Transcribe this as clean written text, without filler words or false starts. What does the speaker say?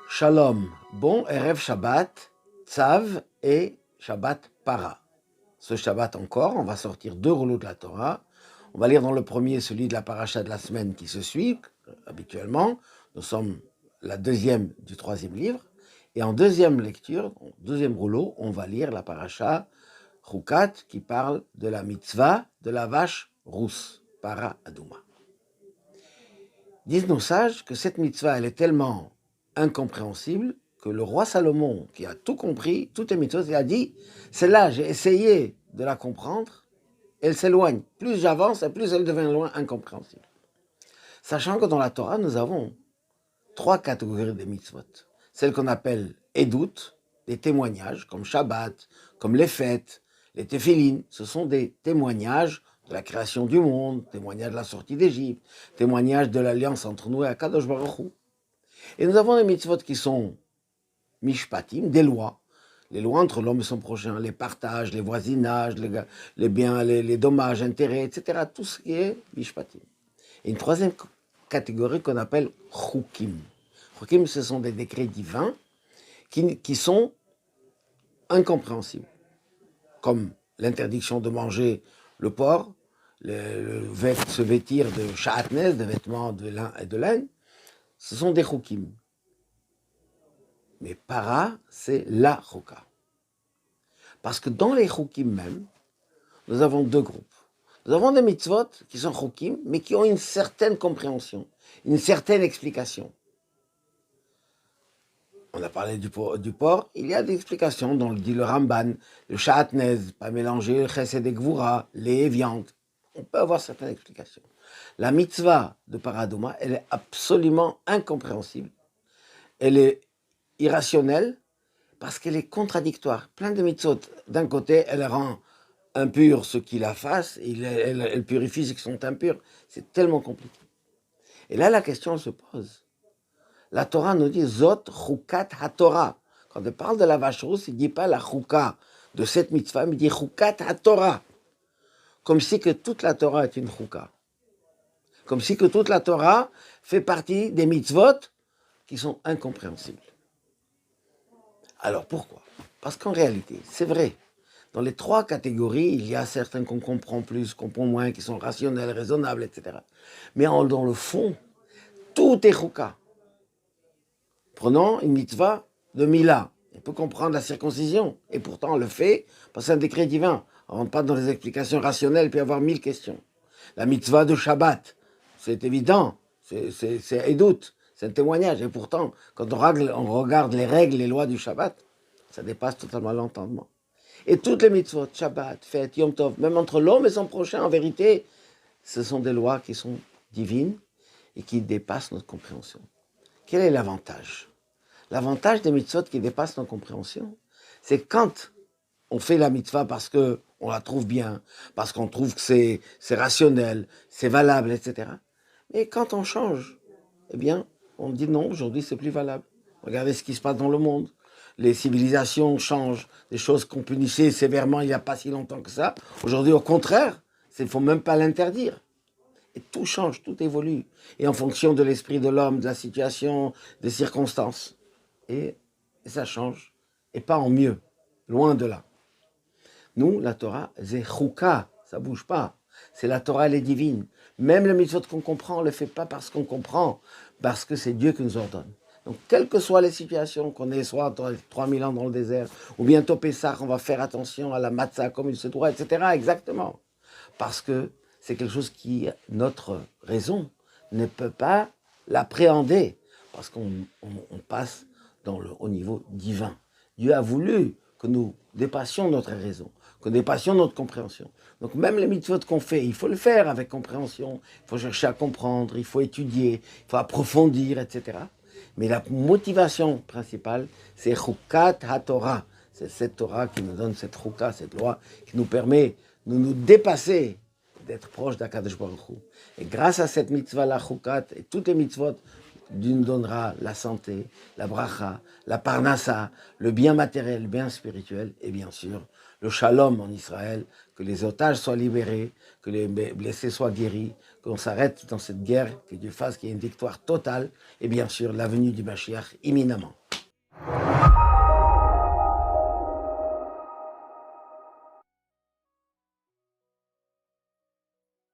Shalom, bon Erev Shabbat, Tzav et Shabbat Para. Ce Shabbat encore, on va sortir 2 rouleaux de la Torah. On va lire dans le premier celui de la paracha de la semaine qui se suit, habituellement. Nous sommes la deuxième du 3e livre. Et en deuxième lecture, deuxième rouleau, on va lire la paracha Chukat qui parle de la mitzvah de la vache rousse, Para Aduma. Disent nos sages que cette mitzvah, elle est tellement incompréhensible que le roi Salomon, qui a tout compris, toutes les mitzvot, il a dit, celle-là, j'ai essayé de la comprendre, elle s'éloigne. Plus j'avance, et plus elle devient loin, incompréhensible. Sachant que dans la Torah, nous avons 3 catégories de mitzvot. Celles qu'on appelle Edut, des témoignages, comme Shabbat, comme les fêtes, les téphilines, ce sont des témoignages de la création du monde, témoignages de la sortie d'Égypte, témoignages de l'alliance entre nous et Akadosh Baruch Hu. Et nous avons des mitzvot qui sont mishpatim, des lois, les lois entre l'homme et son prochain, les partages, les voisinages, les biens, les dommages, intérêts, etc. Tout ce qui est mishpatim. Et une troisième catégorie qu'on appelle chukim. Chukim, ce sont des décrets divins qui sont incompréhensibles, comme l'interdiction de manger le porc, se vêtir de sha'atnez, de vêtements de lin et de laine. Ce sont des chukim. Mais para, c'est la chouka. Parce que dans les chukim même, nous avons 2 groupes. Nous avons des mitzvot qui sont chukim, mais qui ont une certaine compréhension, une certaine explication. On a parlé du porc, il y a des explications, dont dit le Ramban, le sha'atnez, pas mélanger le chesed et gvura, les viandes. On peut avoir certaines explications. La mitzvah de Paraduma, elle est absolument incompréhensible. Elle est irrationnelle parce qu'elle est contradictoire. Plein de mitzvot, d'un côté, elle rend impur ceux qui la fassent, elle purifie ceux qui sont impurs. C'est tellement compliqué. Et là, la question se pose. La Torah nous dit Zot Chukat HaTorah. Quand elle parle de la vache rousse, il ne dit pas la Chuka de cette mitzvah, mais il dit Chukat HaTorah. Comme si que toute la Torah est une Chuka. Comme si que toute la Torah fait partie des mitzvot qui sont incompréhensibles. Alors pourquoi? Parce qu'en réalité, c'est vrai, dans les 3 catégories, il y a certains qu'on comprend plus, qu'on comprend moins, qui sont rationnels, raisonnables, etc. Mais dans le fond, tout est chouka. Prenons une mitzvah de Mila. On peut comprendre la circoncision, et pourtant on le fait parce que c'est un décret divin. On ne rentre pas dans les explications rationnelles, il peut y avoir 1000 questions. La mitzvah de Shabbat, c'est évident, c'est Edut. C'est un témoignage. Et pourtant, quand on regarde les règles, les lois du Shabbat, ça dépasse totalement l'entendement. Et toutes les mitzvot, Shabbat, fête, Yom Tov, même entre l'homme et son prochain, en vérité, ce sont des lois qui sont divines et qui dépassent notre compréhension. Quel est l'avantage? L'avantage des mitzvot qui dépassent notre compréhension, c'est quand on fait la mitzvah parce qu'on la trouve bien, parce qu'on trouve que c'est rationnel, c'est valable, etc. Mais quand on change, eh bien, on dit non, aujourd'hui c'est plus valable. Regardez ce qui se passe dans le monde. Les civilisations changent, des choses qu'on punissait sévèrement il n'y a pas si longtemps que ça. Aujourd'hui, au contraire, il ne faut même pas l'interdire. Et tout change, tout évolue. Et en fonction de l'esprit de l'homme, de la situation, des circonstances. Et ça change. Et pas en mieux. Loin de là. Nous, la Torah, c'est chouka, ça ne bouge pas. C'est la Torah, elle est divine. Même le mitzvot qu'on comprend, on ne le fait pas parce qu'on comprend, parce que c'est Dieu qui nous ordonne. Donc, quelles que soient les situations, qu'on est soit 3000 ans dans le désert, ou bientôt Pessah, on va faire attention à la matzah comme il se doit, etc. Exactement. Parce que c'est quelque chose qui, notre raison, ne peut pas l'appréhender, parce qu'on passe au niveau divin. Dieu a voulu que nous dépassions notre raison, que nous dépassions notre compréhension. Donc même les mitzvot qu'on fait, il faut le faire avec compréhension, il faut chercher à comprendre, il faut étudier, il faut approfondir, etc. Mais la motivation principale, c'est Chukat HaTorah. C'est cette Torah qui nous donne cette Chouka, cette loi, qui nous permet de nous dépasser, d'être proche d'Akadosh Baruch Hu. Et grâce à cette mitzvah, la Chukat, et toutes les mitzvot, Dieu nous donnera la santé, la bracha, la parnassa, le bien matériel, le bien spirituel, et bien sûr, le shalom en Israël, que les otages soient libérés, que les blessés soient guéris, qu'on s'arrête dans cette guerre, que Dieu fasse qu'il y ait une victoire totale, et bien sûr la venue du Mashiach imminemment.